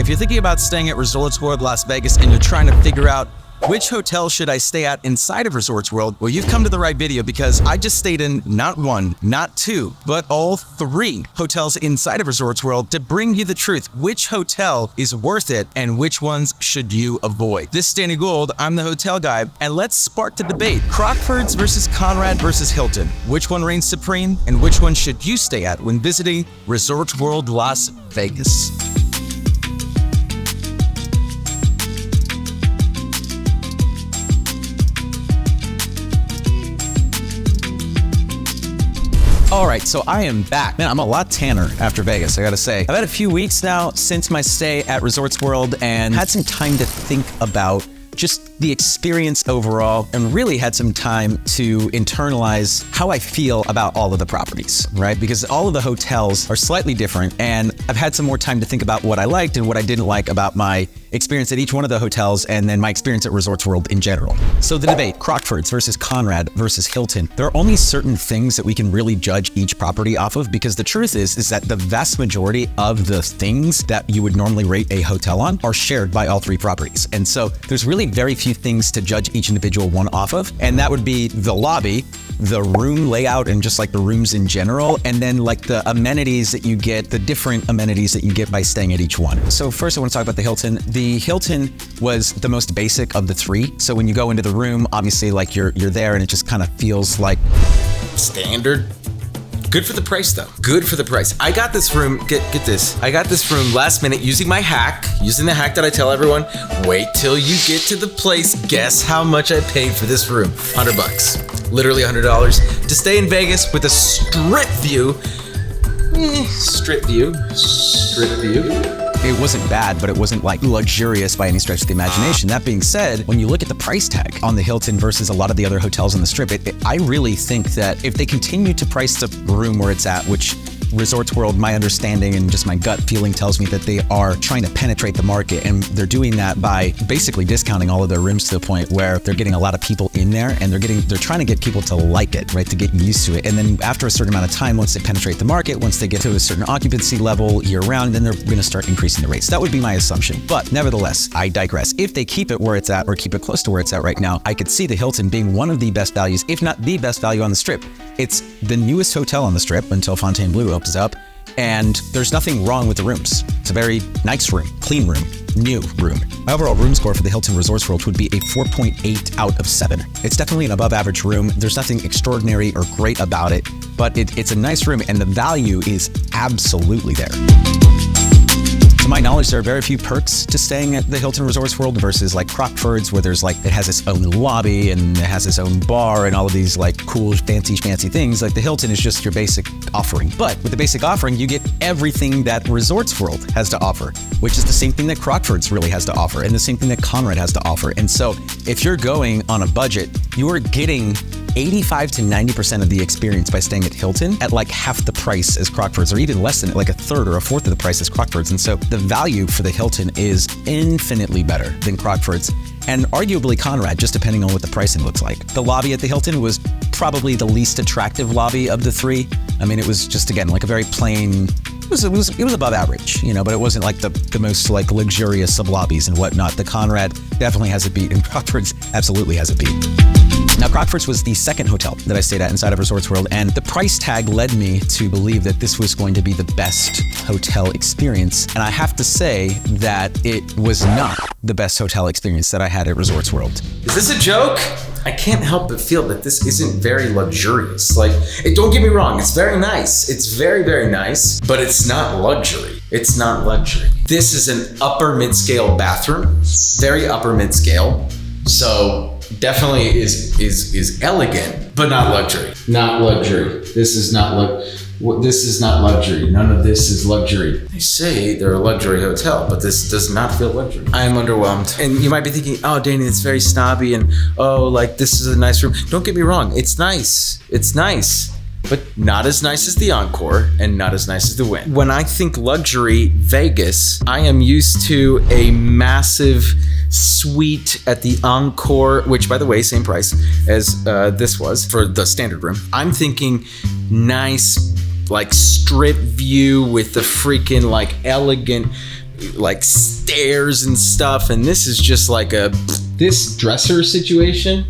If you're thinking about staying at Resorts World Las Vegas and you're trying to figure out which hotel should I stay at inside of Resorts World, well, you've come to the right video because I just stayed in not one, not two, but all three hotels inside of Resorts World to bring you the truth. Which hotel is worth it and which ones should you avoid? This is Danny Gould, I'm the hotel guy, and let's spark the debate. Crockfords versus Conrad versus Hilton. Which one reigns supreme and which one should you stay at when visiting Resorts World Las Vegas? All right, so I am back. Man, I'm a lot tanner after Vegas, I gotta say. I've had a few weeks now since my stay at Resorts World and had some time to think about just the experience overall and really had some time to internalize how I feel about all of the properties, right? Because all of the hotels are slightly different and I've had some more time to think about what I liked and what I didn't like about my experience at each one of the hotels and then my experience at Resorts World in general. So the debate, Crockfords versus Conrad versus Hilton, there are only certain things that we can really judge each property off of because the truth is that the vast majority of the things that you would normally rate a hotel on are shared by all three properties. And so there's really very few things to judge each individual one off of. And that would be the lobby, the room layout and just like the rooms in general, and then like the amenities that you get, the different amenities that you get by staying at each one. So first I want to talk about the Hilton. The Hilton was the most basic of the three. So when you go into the room, obviously like you're there and it just kind of feels like standard. Good for the price though. Good for the price. I got this room, get this. I got this room last minute using the hack that I tell everyone, wait till you get to the place. Guess how much I paid for this room? $100. Literally $100 to stay in Vegas with a strip view. Strip view. It wasn't bad, but it wasn't like luxurious by any stretch of the imagination. That being said, when you look at the price tag on the Hilton versus a lot of the other hotels on the Strip, I really think that if they continue to price the room where it's at, which Resorts World, my understanding and just my gut feeling tells me that they are trying to penetrate the market, and they're doing that by basically discounting all of their rooms to the point where they're getting a lot of people in there and they're trying to get people to like it, right? To get used to it. And then after a certain amount of time, once they penetrate the market, once they get to a certain occupancy level year round, then they're going to start increasing the rates. That would be my assumption. But nevertheless, I digress. If they keep it where it's at or keep it close to where it's at right now, I could see the Hilton being one of the best values, if not the best value on the Strip. It's the newest hotel on the Strip until Fontainebleau opens up, and there's nothing wrong with the rooms. It's a very nice room, clean room, new room. My overall room score for the Hilton Resorts World would be a 4.8 out of 7. It's definitely an above average room. There's nothing extraordinary or great about it, but it's a nice room and the value is absolutely there. To my knowledge, there are very few perks to staying at the Hilton Resorts World versus like Crockfords, where there's like, it has its own lobby and it has its own bar and all of these like cool, fancy things. Like the Hilton is just your basic offering. But with the basic offering, you get everything that Resorts World has to offer, which is the same thing that Crockfords really has to offer and the same thing that Conrad has to offer. And so if you're going on a budget, you are getting 85 to 90% of the experience by staying at Hilton at like half the price as Crockfords, or even less than like a third or a fourth of the price as Crockfords. And so the value for the Hilton is infinitely better than Crockfords and arguably Conrad, just depending on what the pricing looks like. The lobby at the Hilton was probably the least attractive lobby of the three. I mean, it was just, again, like a very plain, it was above average, you know, but it wasn't like the most like luxurious sub lobbies and whatnot. The Conrad definitely has a beat and Crockfords absolutely has a beat. Now, Crockfords was the second hotel that I stayed at inside of Resorts World, and the price tag led me to believe that this was going to be the best hotel experience. And I have to say that it was not the best hotel experience that I had at Resorts World. Is this a joke? I can't help but feel that this isn't very luxurious. Like, don't get me wrong, it's very nice. It's very, very nice, but it's not luxury. It's not luxury. This is an upper mid-scale bathroom, very upper mid-scale. So definitely is elegant, but not luxury. Not luxury. This is not luxury. None of this is luxury. They say they're a luxury hotel, but this does not feel luxury. I am underwhelmed. And you might be thinking, oh, Danny, it's very snobby and oh, like this is a nice room. Don't get me wrong, it's nice. It's nice, but not as nice as the Encore and not as nice as the Wynn. When I think luxury Vegas, I am used to a massive suite at the Encore, which by the way, same price as this was for the standard room. I'm thinking nice, like strip view with the freaking like elegant like stairs and stuff. And this is just like this dresser situation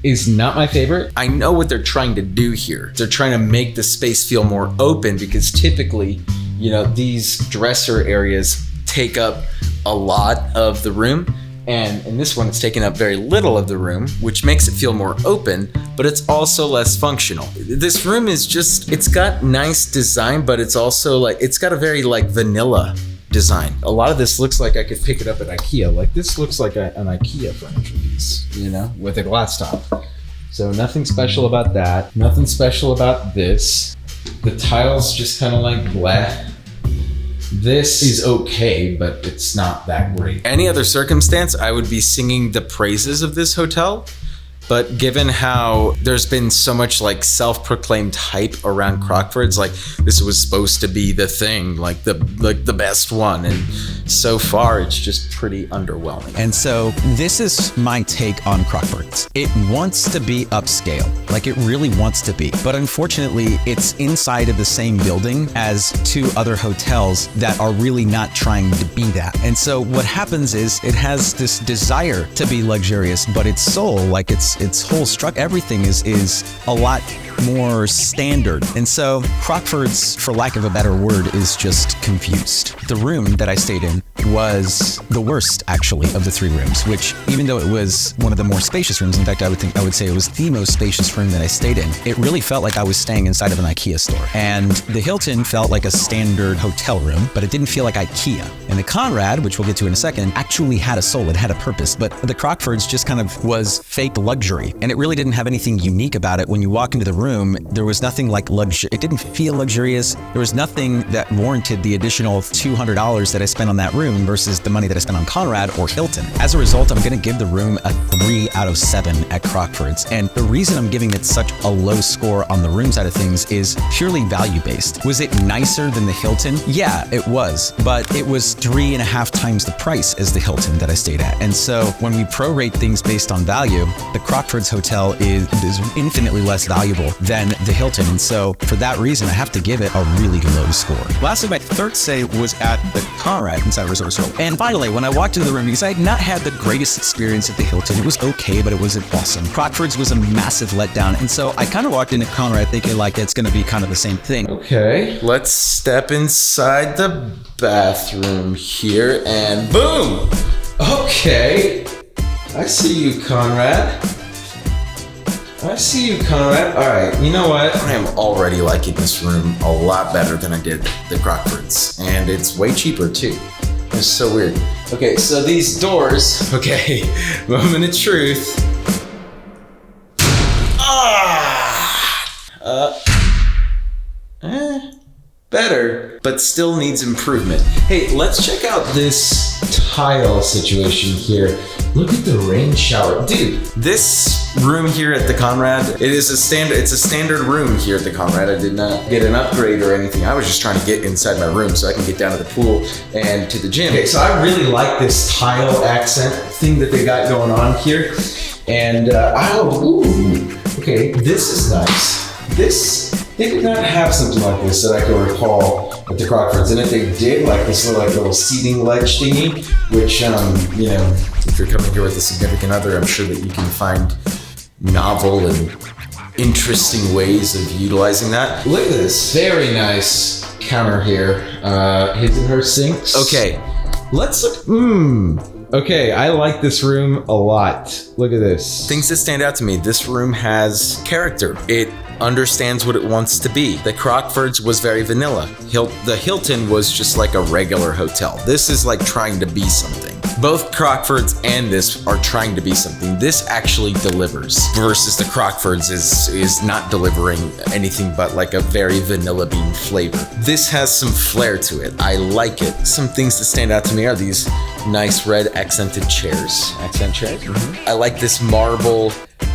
is not my favorite. I know what they're trying to do here. They're trying to make the space feel more open because typically, you know, these dresser areas take up a lot of the room. And in this one, it's taking up very little of the room, which makes it feel more open, but it's also less functional. This room is just, it's got nice design, but it's also like, it's got a very like vanilla design. A lot of this looks like I could pick it up at IKEA. Like this looks like an IKEA furniture piece, you know, with a glass top. So nothing special about that. Nothing special about this. The tiles just kind of like bleh. This is okay, but it's not that great. Any other circumstance, I would be singing the praises of this hotel. But given how there's been so much like self-proclaimed hype around Crockfords, like this was supposed to be the thing, like the best one, and so far it's just pretty underwhelming. And so this is my take on Crockfords. It wants to be upscale, like it really wants to be, but unfortunately it's inside of the same building as two other hotels that are really not trying to be that. And so what happens is it has this desire to be luxurious, but its soul, like its whole structure, everything is a lot more standard. And so Crockfords, for lack of a better word, is just confused. The room that I stayed in was the worst, actually, of the three rooms, which even though it was one of the more spacious rooms, in fact, I would say it was the most spacious room that I stayed in, it really felt like I was staying inside of an IKEA store. And the Hilton felt like a standard hotel room, but it didn't feel like IKEA. And the Conrad, which we'll get to in a second, actually had a soul, it had a purpose, but the Crockfords just kind of was fake luxury. And it really didn't have anything unique about it. When you walk into the room, there was nothing like luxury. It didn't feel luxurious. There was nothing that warranted the additional $200 that I spent on that room versus the money that I spent on Conrad or Hilton. As a result, I'm going to give the room a 3 out of 7 at Crockfords. And the reason I'm giving it such a low score on the room side of things is purely value-based. Was it nicer than the Hilton? Yeah, it was, but it was 3.5 times the price as the Hilton that I stayed at. And so when we prorate things based on value, the Crockfords Hotel is infinitely less valuable than the Hilton. And so for that reason, I have to give it a really low score. Lastly, my third say was at the Conrad inside Resort Circle. And finally, when I walked into the room, because I had not had the greatest experience at the Hilton, it was okay, but it wasn't awesome. Crockfords was a massive letdown. And so I kind of walked into Conrad thinking like it's going to be kind of the same thing. Okay, let's step inside the bathroom here and boom. Okay, I see you, Conrad. I see you, Conrad. All right, you know what? I am already liking this room a lot better than I did the Crockfords. And it's way cheaper too. It's so weird. Okay, so these doors, okay, moment of truth. Better, but still needs improvement. Hey, let's check out this tile situation here. Look at the rain shower. Dude, this room here at the Conrad, it's a standard room here at the Conrad. I did not get an upgrade or anything. I was just trying to get inside my room so I can get down to the pool and to the gym. Okay, so I really like this tile accent thing that they got going on here. And, okay, this is nice. They did not have something like this that I can recall at the Crockfords. And if they did, like this little seating ledge thingy, which, you know, if you're coming here with a significant other, I'm sure that you can find novel and interesting ways of utilizing that. Look at this very nice counter here. His and her sinks. Okay, let's look. Okay, I like this room a lot. Look at this. Things that stand out to me. This room has character. It understands what it wants to be. The Crockfords was very vanilla. The Hilton was just like a regular hotel. This is like trying to be something. Both Crockfords and this are trying to be something. This actually delivers versus the Crockfords is not delivering anything but like a very vanilla bean flavor. This has some flair to it. I like it. Some things that stand out to me are these nice red accented chairs. Accent chairs? Mm-hmm. I like this marble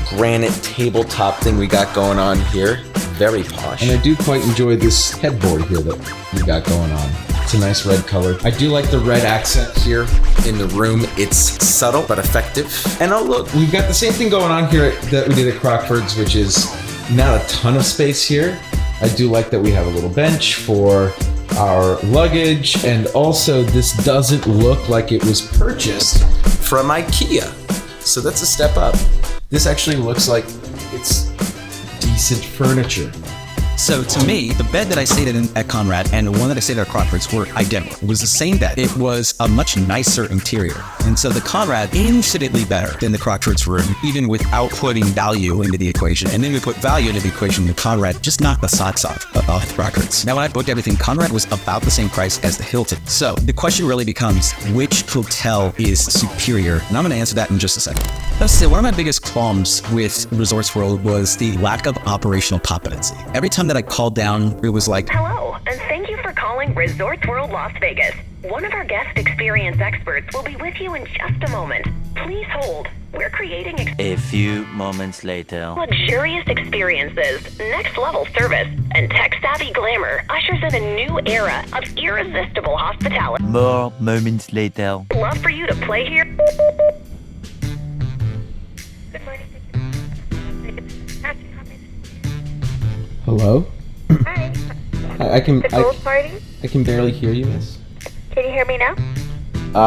granite tabletop thing we got going on here. Very posh. And I do quite enjoy this headboard here that we got going on. It's a nice red color. I do like the red accent here in the room. It's subtle but effective. And oh look, we've got the same thing going on here that we did at Crockfords, which is not a ton of space here. I do like that we have a little bench for our luggage, and also this doesn't look like it was purchased from IKEA. So that's a step up. This actually looks like it's decent furniture. So to me, the bed that I stayed in at Conrad and the one that I stayed at Crockfords were identical. It was the same bed. It was a much nicer interior. And so the Conrad, infinitely better than the Crockfords room, even without putting value into the equation. And then we put value into the equation, the Conrad just knocked the socks off Crockfords. Now when I booked everything, Conrad was about the same price as the Hilton. So the question really becomes, which hotel is superior? And I'm going to answer that in just a second. Let's say one of my biggest qualms with Resorts World was the lack of operational competency. Every time that I called down, it was like, hello, and thank you for calling Resorts World Las Vegas. One of our guest experience experts will be with you in just a moment. Please hold. We're creating a few moments later. Luxurious experiences, next level service, and tech-savvy glamour ushers in a new era of irresistible hospitality. More moments later. Love for you to play here. Hello? Hi. I can Party? I can barely hear you, miss. Can you hear me now?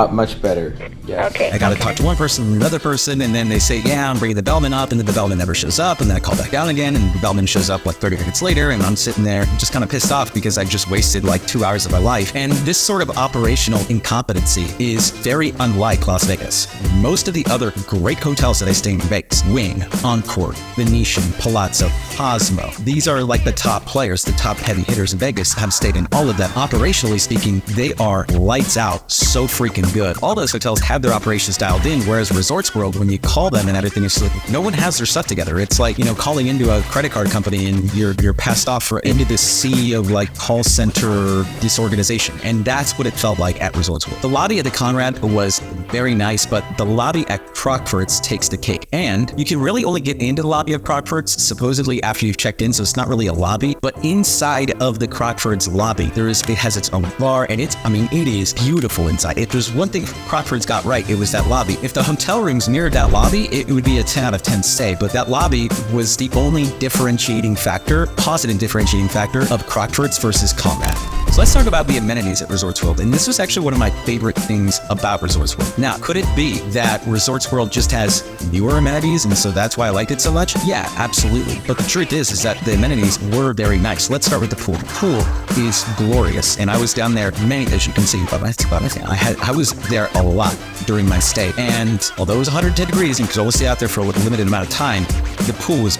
Much better. Yeah. Okay. I got to talk to one person and another person, and then they say, yeah, I'm bringing the bellman up, and then the bellman never shows up, and then I call back down again, and the bellman shows up like 30 minutes later, and I'm sitting there just kind of pissed off because I just wasted like 2 hours of my life. And this sort of operational incompetency is very unlike Las Vegas. Most of the other great hotels that I stay in Vegas, Wing, Encore, Venetian, Palazzo, Cosmo, these are like the top players, the top heavy hitters in Vegas. I've stayed in all of them. Operationally speaking, they are lights out, so freaking good. All those hotels have their operations dialed in, whereas Resorts World, when you call them and everything is like, no one has their stuff together. It's like, calling into a credit card company and you're passed off into this sea of like call center disorganization. And that's what it felt like at Resorts World. The lobby at the Conrad was very nice, but the lobby at Crockfords takes the cake. And you can really only get into the lobby of Crockfords supposedly after you've checked in, so it's not really a lobby. But inside of the Crockfords lobby, it has its own bar, and it is beautiful inside. If there's one thing Crockfords got right, it was that lobby. If the hotel rooms mirrored that lobby, it would be a 10 out of 10 stay. But that lobby was the only positive differentiating factor of Crockfords versus Conrad. So let's talk about the amenities at Resorts World. And this was actually one of my favorite things about Resorts World. Now, could it be that Resorts World just has newer amenities and so that's why I liked it so much? Yeah, absolutely. But the truth is that the amenities were very nice. Let's start with the pool. The pool is glorious. And I was down there as you can see, I was there a lot during my stay. And although it was 110 degrees and could only stay out there for a limited amount of time, the pool was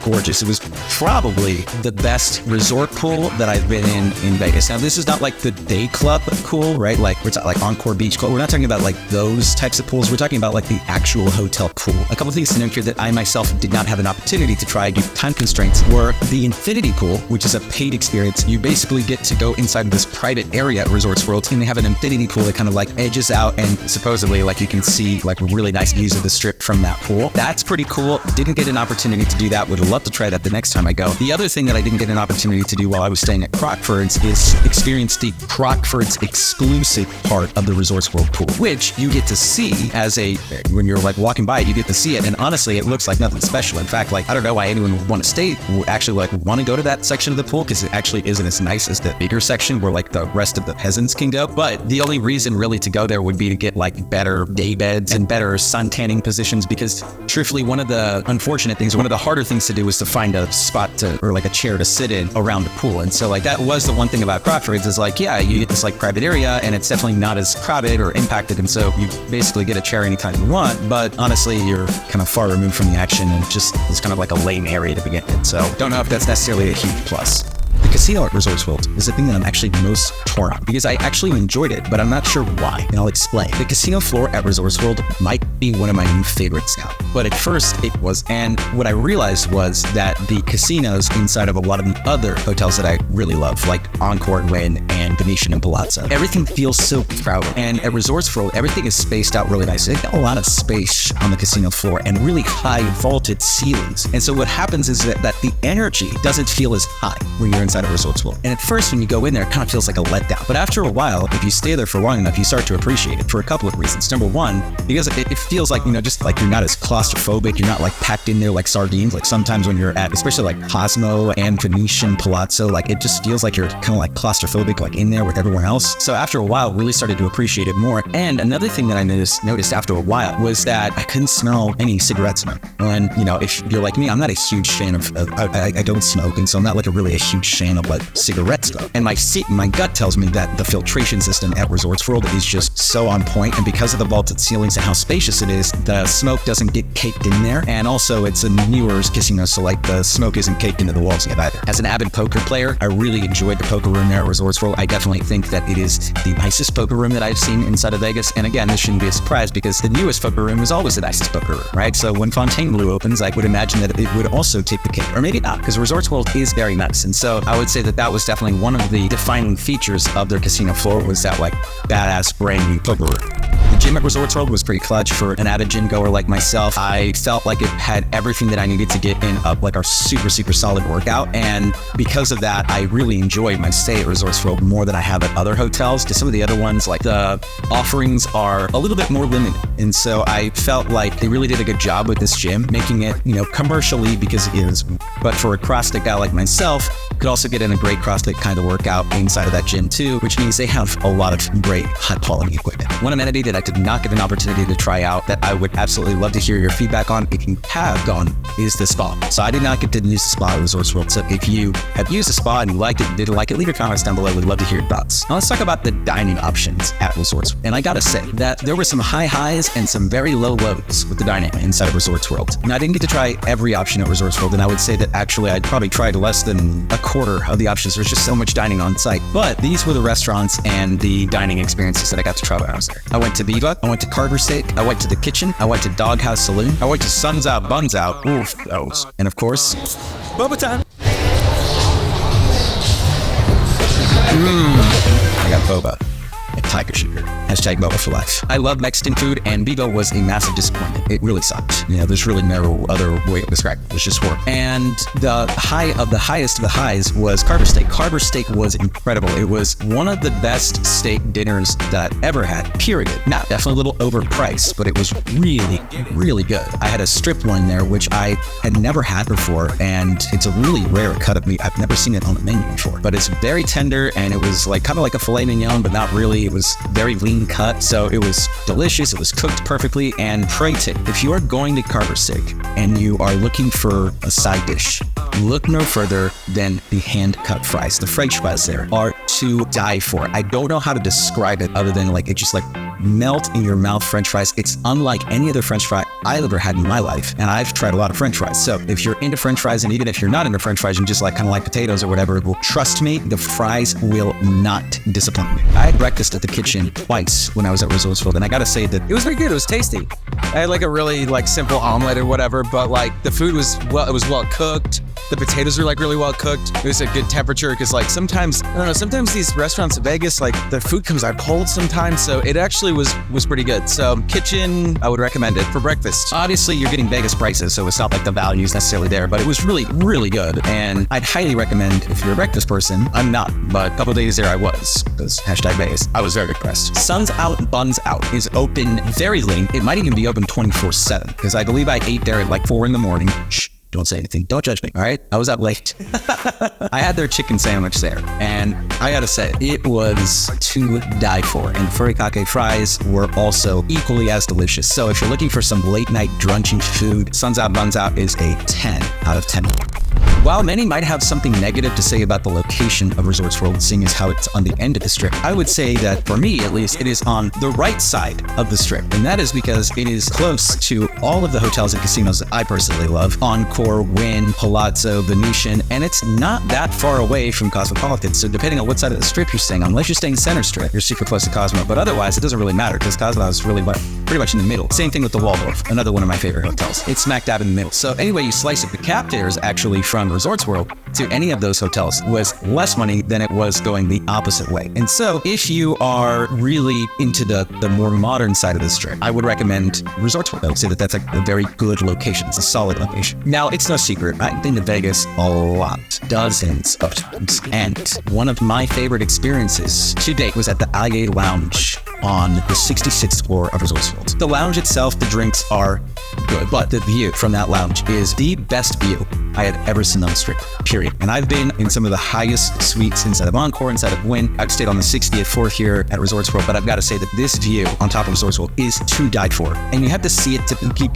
gorgeous. It was probably the best resort pool that I've been in Vegas. Now, this is not like the day club pool, right? Like we're talking like Encore Beach Club. We're not talking about like those types of pools. We're talking about like the actual hotel pool. A couple of things to note here that I myself did not have an opportunity to try due to time constraints were the infinity pool, which is a paid experience. You basically get to go inside of this private area at Resorts World, and they have an infinity pool that kind of like edges out, and supposedly like you can see like really nice views of the strip from that pool. That's pretty cool. Didn't get an opportunity to do that. Would love to try that the next time I go. The other thing that I didn't get an opportunity to do while I was staying at Crockfords is experience the Crockfords exclusive part of the Resorts World pool, which you get to see when you're like walking by it, you get to see it. And honestly, it looks like nothing special. In fact, like, I don't know why anyone would want to go to that section of the pool, because it actually isn't as nice as the bigger section where like the rest of the peasants can go. But the only reason really to go there would be to get like better day beds and better sun tanning positions, because truthfully, one of the harder things to do was to find a spot or like a chair to sit in around the pool. And so like that was the one thing about Crockfords is like, yeah, you get this like private area and it's definitely not as crowded or impacted. And so you basically get a chair anytime you want, but honestly, you're kind of far removed from the action and it's kind of like a lame area to begin with. So don't know if that's necessarily a huge plus. The casino at Resorts World is the thing that I'm actually most torn on, because I actually enjoyed it, but I'm not sure why, and I'll explain. The casino floor at Resorts World might be one of my new favorites now, but at first it was, and what I realized was that the casinos inside of a lot of the other hotels that I really love, like Encore and Wynn and Venetian and Palazzo, everything feels so crowded. And at Resorts World, everything is spaced out really nice. They got a lot of space on the casino floor and really high vaulted ceilings. And so what happens is that the energy doesn't feel as high when you're inside of Resorts World. And at first, when you go in there, it kind of feels like a letdown. But after a while, if you stay there for long enough, you start to appreciate it for a couple of reasons. Number one, because it feels like, just like you're not as claustrophobic. You're not like packed in there like sardines. Like sometimes when you're at, especially like Cosmo and Venetian Palazzo, like it just feels like you're kind of like claustrophobic, like in there with everyone else. So after a while, really started to appreciate it more. And another thing that I noticed after a while was that I couldn't smell any cigarette smoke. And if you're like me, I'm not a huge fan of I don't smoke, and so I'm not like really a huge fan of like cigarette smoke. And my gut tells me that the filtration system at Resorts World is just so on point, and because of the vaulted ceilings and how spacious it is, the smoke doesn't get caked in there. And also it's a newer casino, so like the smoke isn't caked into the walls yet either. As an avid poker player, I really enjoyed the poker room there at Resorts World. I definitely think that it is the nicest poker room that I've seen inside of Vegas. And again, this shouldn't be a surprise because the newest poker room is always the nicest poker room, right? So when Fontainebleau opens, I would imagine that it would also take the cake, or maybe not, because Resorts World is very nice. And so I would say that was definitely one of the defining features of their casino floor, was that like badass brand new poker room. The gym at Resorts World was pretty clutch for an avid gym goer like myself. I felt like it had everything that I needed to get in like a super, super solid workout. And because of that, I really enjoyed my stay at Resorts World more than I have at other hotels. Because some of the other ones, like the offerings are a little bit more limited. And so I felt like they really did a good job with this gym, making it, commercially, because it is. But for a CrossFit guy like myself, could also get in a great CrossFit kind of workout inside of that gym too, which means they have a lot of great high quality equipment. One amenity that I did not get an opportunity to try out that I would absolutely love to hear your feedback on if you have gone is the spa. So I did not get to use the spa at Resorts World. So if you have used the spa and you liked it and didn't like it, leave your comments down below. We'd love to hear your thoughts. Now let's talk about the dining options at Resorts World. And I gotta say that there were some high highs and some very low lows with the dining inside of Resorts World. And I didn't get to try every option at Resorts World, and I would say that actually I'd probably tried less than a quarter of the options. There's just so much dining on site. But these were the restaurants and the dining experiences that I got to try when I was there. I went to Viva, I went to CarverSteak, I went to the kitchen, I went to Doghouse Saloon, I went to Suns Out, Buns Out, oof, those. And of course, boba time. I got boba. And tiger sugar. Hashtag boba for life. I love Mexican food, and Viva was a massive disappointment. It really sucked. There's really no other way to describe it. It was just horrible. And the high of the highest of the highs was CarverSteak. CarverSteak was incredible. It was one of the best steak dinners that I've ever had, period. Now, definitely a little overpriced, but it was really, really good. I had a strip loin there, which I had never had before, and it's a really rare cut of meat. I've never seen it on the menu before, but it's very tender, and it was like kind of like a filet mignon, but not really. It was very lean cut, so it was delicious. It was cooked perfectly. And pray tip, if you are going to CarverSteak and you are looking for a side dish, look no further than the hand-cut fries. The French fries there are to die for. I don't know how to describe it other than like it just like melt in your mouth French fries. It's unlike any other French fry I've ever had in my life, and I've tried a lot of French fries. So if you're into French fries, and even if you're not into French fries and just like kind of like potatoes or whatever, well, trust me, the fries will not disappoint me. I had breakfast at the kitchen twice when I was at Resorts World, and I gotta say that it was very good. It was tasty. I had like a really like simple omelet or whatever, but like the food was well cooked. The potatoes were like really well cooked. It was a good temperature, because like sometimes, I don't know, sometimes these restaurants in Vegas, like the food comes out cold sometimes. So it actually was pretty good. So kitchen, I would recommend it for breakfast. Obviously you're getting Vegas prices, so it's not like the value is necessarily there, but it was really, really good. And I'd highly recommend if you're a breakfast person. I'm not, but a couple of days there I was, because hashtag Vegas. I was very impressed. Suns Out, Buns Out is open very late. It might even be open 24/7, because I believe I ate there at like 4 a.m. Shh. Don't say anything. Don't judge me. All right. I was up late. I had their chicken sandwich there, and I gotta say, it was to die for. And furikake fries were also equally as delicious. So if you're looking for some late night drenching food, Suns Out, Buns Out is a 10 out of 10. While many might have something negative to say about the location of Resorts World, seeing as how it's on the end of the strip, I would say that for me, at least, it is on the right side of the strip. And that is because it is close to all of the hotels and casinos that I personally love. Encore, Wynn, Palazzo, Venetian, and it's not that far away from Cosmopolitan. So depending on what side of the strip you're staying on, unless you're staying center strip, you're super close to Cosmo. But otherwise, it doesn't really matter, because Cosmo is really pretty much in the middle. Same thing with the Waldorf, another one of my favorite hotels. It's smack dab in the middle. So anyway you slice it, the cap there is actually from Resorts World, to any of those hotels was less money than it was going the opposite way. And so if you are really into the more modern side of the strip, I would recommend Resorts World. I would say that that's a very good location. It's a solid location. Now, it's no secret, I've been to Vegas a lot, dozens of times. And one of my favorite experiences to date was at the Allé Lounge on the 66th floor of Resorts World. The lounge itself, the drinks are good, but the view from that lounge is the best view I had ever seen on the strip, period. And I've been in some of the highest suites inside of Encore, inside of Wynn. I've stayed on the 60th floor here at Resorts World, but I've got to say that this view on top of Resorts World is to die for. And you have to see it,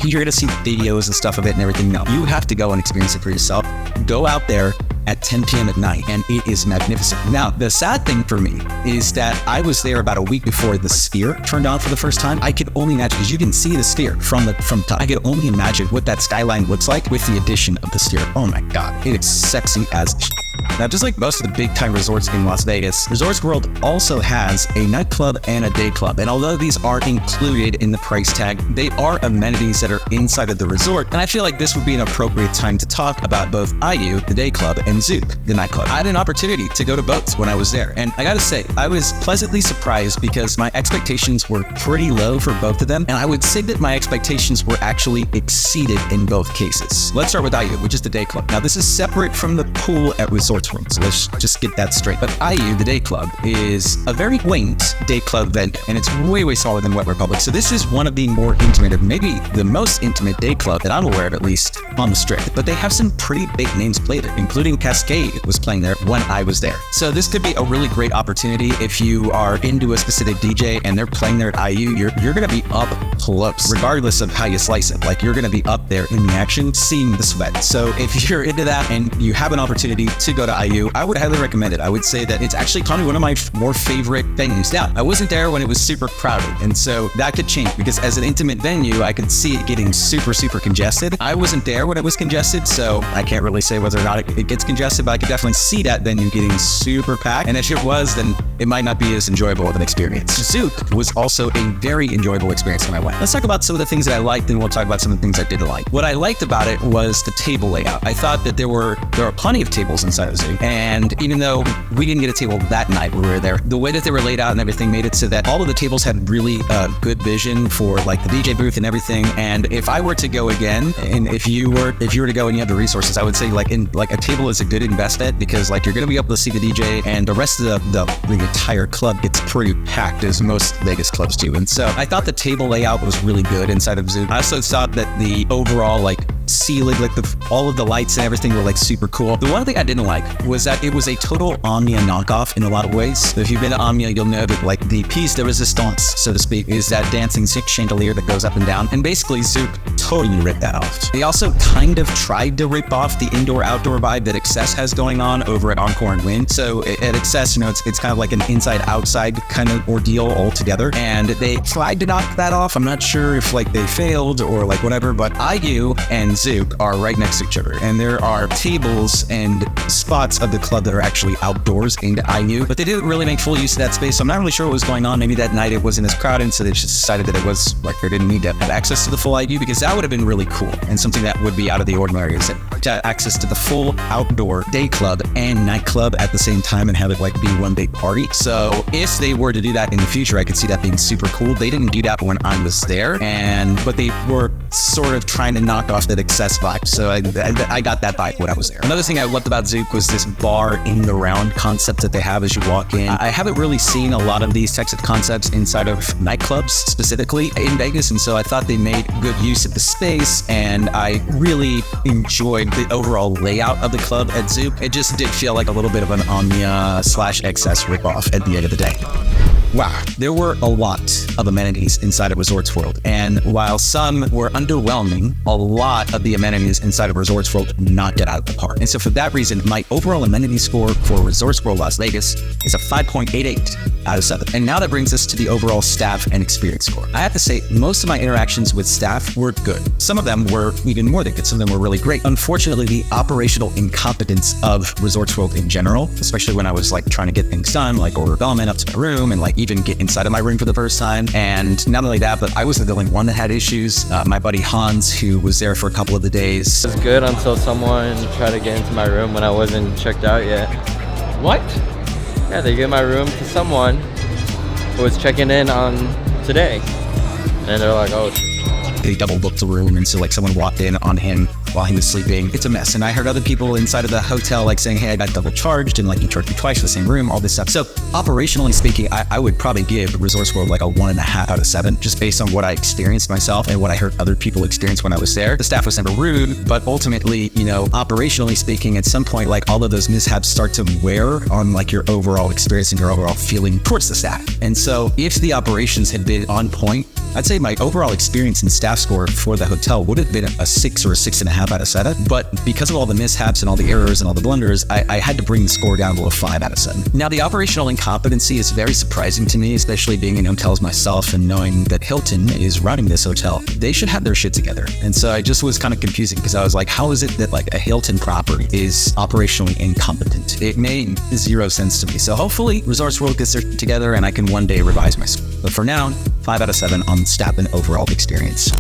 you're going to see videos and stuff of it and everything. No, you have to go and experience it for yourself. Go out there at 10 p.m. at night, and it is magnificent. Now, the sad thing for me is that I was there about a week before the Sphere turned on for the first time. I could only imagine, because you can see the Sphere from top. I could only imagine what that skyline looks like with the addition of the Sphere. Oh my God, it is sexy as shit. Now, just like most of the big time resorts in Las Vegas, Resorts World also has a nightclub and a day club. And although these aren't included in the price tag, they are amenities that are inside of the resort. And I feel like this would be an appropriate time to talk about both IU, the day club, and Zouk, the nightclub. I had an opportunity to go to both when I was there. And I gotta say, I was pleasantly surprised because my expectations were pretty low for both of them. And I would say that my expectations were actually exceeded in both cases. Let's start with IU, which is the day club. Now, this is separate from the pool at Resorts World, so let's just get that straight. But IU, the day club, is a very quaint day club venue, and it's way, way smaller than Wet Republic. So this is one of the more intimate, or maybe the most intimate day club that I'm aware of, at least on the strip. But they have some pretty big names play there, including Cascade was playing there when I was there. So this could be a really great opportunity if you are into a specific DJ and they're playing there at IU. You're gonna be up close, regardless of how you slice it. Like, you're gonna be up there in the action, seeing the sweat. So if you're into that and you have an opportunity to go to IU, I would highly recommend it. I would say that it's actually probably one of my more favorite venues. Now, I wasn't there when it was super crowded, and so that could change, because as an intimate venue, I could see it getting super, super congested. I wasn't there when it was congested, so I can't really say whether or not it gets congested, but I could definitely see that venue getting super packed. And if it was, then it might not be as enjoyable of an experience. Zouk was also a very enjoyable experience when I went. Let's talk about some of the things that I liked, and we'll talk about some of the things I didn't like. What I liked about it was the table layout. I thought that there were plenty of tables inside of Zouk, and even though we didn't get a table that night when we were there, the way that they were laid out and everything made it so that all of the tables had really good vision for like the DJ booth and everything. And if I were to go again, and if you were to go and you have the resources, I would say like a table is a good investment, because like you're going to be able to see the DJ, and the rest of the entire club gets pretty packed, as most Vegas clubs do. And so I thought the table layout was really good inside of Zouk. I also thought that the overall like ceiling, like all of the lights and everything were like super cool. The one thing I didn't like was that it was a total Omnia knockoff in a lot of ways. So if you've been to Omnia, you'll know that like the piece de resistance, so to speak, is that dancing chandelier that goes up and down. And basically Zouk totally ripped that off. They also kind of tried to rip off the indoor-outdoor vibe that Excess has going on over at Encore and Wynn. So at Excess, it's kind of like an inside-outside kind of ordeal altogether. And they tried to knock that off. I'm not sure if like they failed or like whatever, but IU and Zouk are right next to each other. And there are tables and spots of the club that are actually outdoors into IU, but they didn't really make full use of that space. So I'm not really sure what was going on. Maybe that night it wasn't as crowded, so they just decided that it was like they didn't need to have access to the full IU, because that would have been really cool and something that would be out of the ordinary, is to have access to the full outdoor day club and nightclub at the same time and have it like be one big party. So if they were to do that in the future, I could see that being super cool. They didn't do that when I was there, but they were sort of trying to knock off that Excess vibe. So I got that vibe when I was there. Another thing I loved about Zouk was this bar in the round concept that they have as you walk in. I haven't really seen a lot of these types of concepts inside of nightclubs specifically in Vegas, and so I thought they made good use of the space, and I really enjoyed the overall layout of the club at Zouk. It just did feel like a little bit of an Omnia/Excess ripoff at the end of the day. Wow, there were a lot of amenities inside of Resorts World, and while some were underwhelming, a lot of the amenities inside of Resorts World knocked it out of the park. And so for that reason, my overall amenity score for Resorts World Las Vegas is a 5.88 out of 7. And now that brings us to the overall staff and experience score. I have to say, most of my interactions with staff were good. Some of them were even more than good. Some of them were really great. Unfortunately, the operational incompetence of Resorts World in general, especially when I was like trying to get things done, like order bellman up to my room and like even get inside of my room for the first time. And not only that, but I wasn't the only one that had issues. My buddy Hans, who was there for a couple of the days. It was good until someone tried to get into my room when I wasn't checked out yet. What? Yeah, they gave my room to someone who was checking in on today. And they're like, oh, They double booked the room, and so like someone walked in on him while he was sleeping. It's a mess. And I heard other people inside of the hotel like saying, hey, I got double charged, and like you charged me twice for the same room, all this stuff. So operationally speaking, I would probably give Resorts World like a 1.5 out of 7, just based on what I experienced myself and what I heard other people experience when I was there. The staff was never rude, but ultimately, you know, operationally speaking, at some point, like all of those mishaps start to wear on like your overall experience and your overall feeling towards the staff. And so if the operations had been on point, I'd say my overall experience and staff score for the hotel would have been a 6 or a 6.5 out of 7. But because of all the mishaps and all the errors and all the blunders, I had to bring the score down to a 5 out of 7. Now, the operational incompetency is very surprising to me, especially being in hotels myself and knowing that Hilton is running this hotel. They should have their shit together. And so I just was kind of confusing because I was like, how is it that like a Hilton property is operationally incompetent? It made 0 sense to me. So hopefully Resorts World gets their shit together and I can one day revise my score. But for now, 5 out of 7 on staff and overall experience.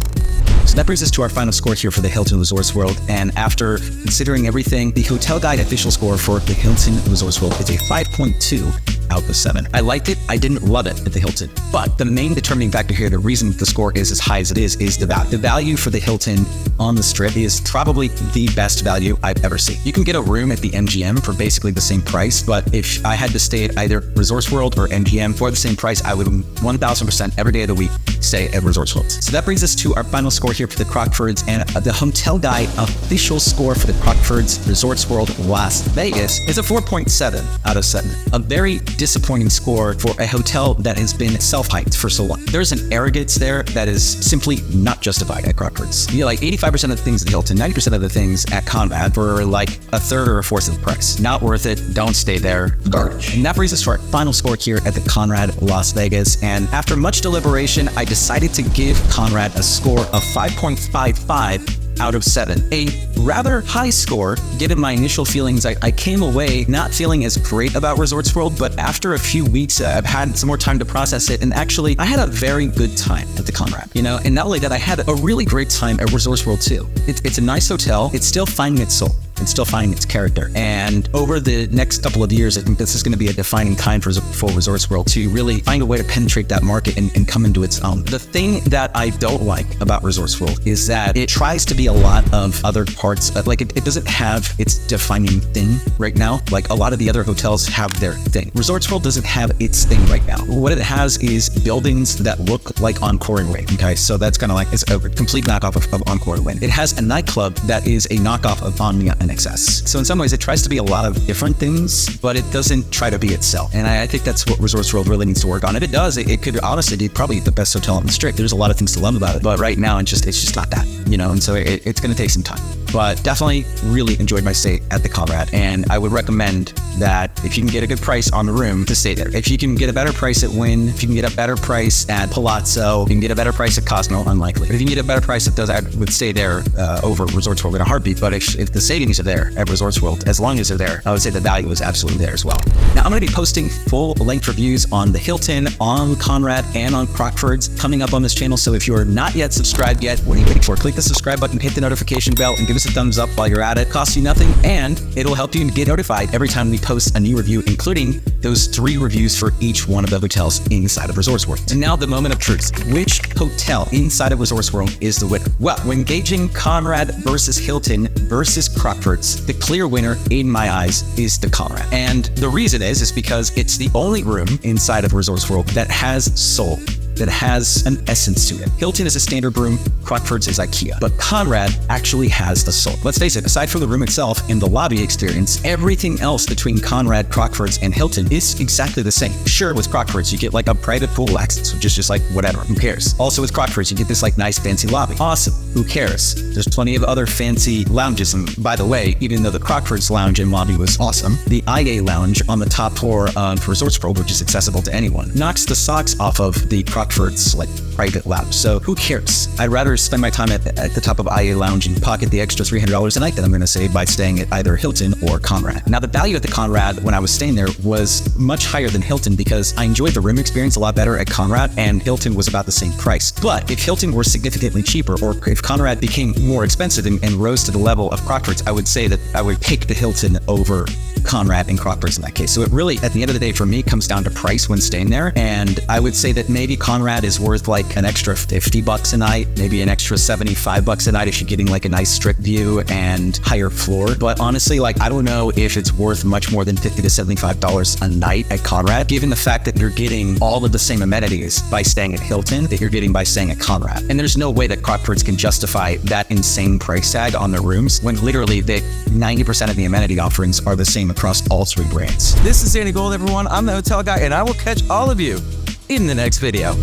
So that brings us to our final score here for the Hilton Resorts World. And after considering everything, the Hotel Guide official score for the Hilton Resorts World is a 5.2 out of 7. I liked it. I didn't love it at the Hilton. But the main determining factor here, the reason the score is as high as it is the value. The value for the Hilton on the Strip is probably the best value I've ever seen. You can get a room at the MGM for basically the same price, but if I had to stay at either Resorts World or MGM for the same price, I would 1000% every day of the week stay at Resorts World. So that brings us to our final score here for the Crockfords, and the Hotel Guide official score for the Crockfords Resorts World Las Vegas is a 4.7 out of 7. A very disappointing score for a hotel that has been self-hyped for so long. There's an arrogance there that is simply not justified at Crockfords. You know, like 85% of the things at Hilton, 90% of the things at Conrad for like a third or a fourth of the price. Not worth it. Don't stay there. Garbage. And that brings us to our final score here at the Conrad Las Vegas. And after much deliberation, I decided to give Conrad a score of 5.55 out of 7. A rather high score, given my initial feelings. I came away not feeling as great about Resorts World, but after a few weeks, I've had some more time to process it, and actually, I had a very good time at the Conrad, you know? And not only that, I had a really great time at Resorts World too. It's a nice hotel. It's still finding its soul. It's still finding its character. And over the next couple of years, I think this is going to be a defining time for Resorts World to really find a way to penetrate that market and come into its own. The thing that I don't like about Resorts World is that it tries to be a lot of other parts, but like it doesn't have its defining thing right now. Like a lot of the other hotels have their thing. Resorts World doesn't have its thing right now. What it has is buildings that look like Encore and Wynn. Okay, so that's kind of like it's a complete knockoff of Encore and Wynn. It has a nightclub that is a knockoff of Omnia and XS. So in some ways, it tries to be a lot of different things, but it doesn't try to be itself. And I think that's what Resorts World really needs to work on. If it does, it could honestly be probably the best hotel on the Strip. There's a lot of things to love about it, but right now it's just not that, you know. And so it's going to take some time. But definitely really enjoyed my stay at the Conrad, and I would recommend that if you can get a good price on the room, to stay there. If you can get a better price at Wynn, if you can get a better price at Palazzo, you can get a better price at Cosmo, unlikely. But if you can get a better price at those, I would stay there over Resorts World in a heartbeat. But if the savings are there at Resorts World, as long as they're there, I would say the value is absolutely there as well. Now, I'm going to be posting full-length reviews on the Hilton, on Conrad, and on Crockfords coming up on this channel. So if you're not yet subscribed yet, what are you waiting for? Click the subscribe button, hit the notification bell, and give us a thumbs up while you're at it. Costs you nothing, and it'll help you get notified every time we post a new review, including those 3 reviews for each one of the hotels inside of Resorts World. And now the moment of truth. Which hotel inside of Resorts World is the winner? Well, when gauging Conrad versus Hilton versus Crockfords, the clear winner in my eyes is the Conrad. And the reason is because it's the only room inside of Resorts World that has soul, that has an essence to it. Hilton is a standard room, Crockfords is IKEA, but Conrad actually has the soul. Let's face it, aside from the room itself and the lobby experience, everything else between Conrad, Crockfords, and Hilton is exactly the same. Sure, with Crockfords, you get like a private pool access, which is just like whatever, who cares? Also with Crockfords, you get this like nice fancy lobby. Awesome, who cares? There's plenty of other fancy lounges, and by the way, even though the Crockfords lounge and lobby was awesome, the Allé Lounge on the top floor of Resorts World, which is accessible to anyone, knocks the socks off of the Crockfords Crockfords like private lounge. So who cares? I'd rather spend my time at the top of Allé Lounge and pocket the extra $300 a night that I'm going to save by staying at either Hilton or Conrad. Now, the value at the Conrad when I was staying there was much higher than Hilton because I enjoyed the room experience a lot better at Conrad, and Hilton was about the same price. But if Hilton were significantly cheaper, or if Conrad became more expensive and rose to the level of Crockfords, I would say that I would pick the Hilton over Conrad and Crockfords in that case. So it really, at the end of the day, for me, comes down to price when staying there. And I would say that maybe Conrad is worth like an extra $50 a night, maybe an extra $75 a night if you're getting like a nice strip view and higher floor. But honestly, like, I don't know if it's worth much more than $50 to $75 a night at Conrad, given the fact that you're getting all of the same amenities by staying at Hilton that you're getting by staying at Conrad. And there's no way that Crockfords can justify that insane price tag on their rooms when literally 90% of the amenity offerings are the same across all three brands. This is Danny Gould, everyone. I'm the hotel guy, and I will catch all of you in the next video.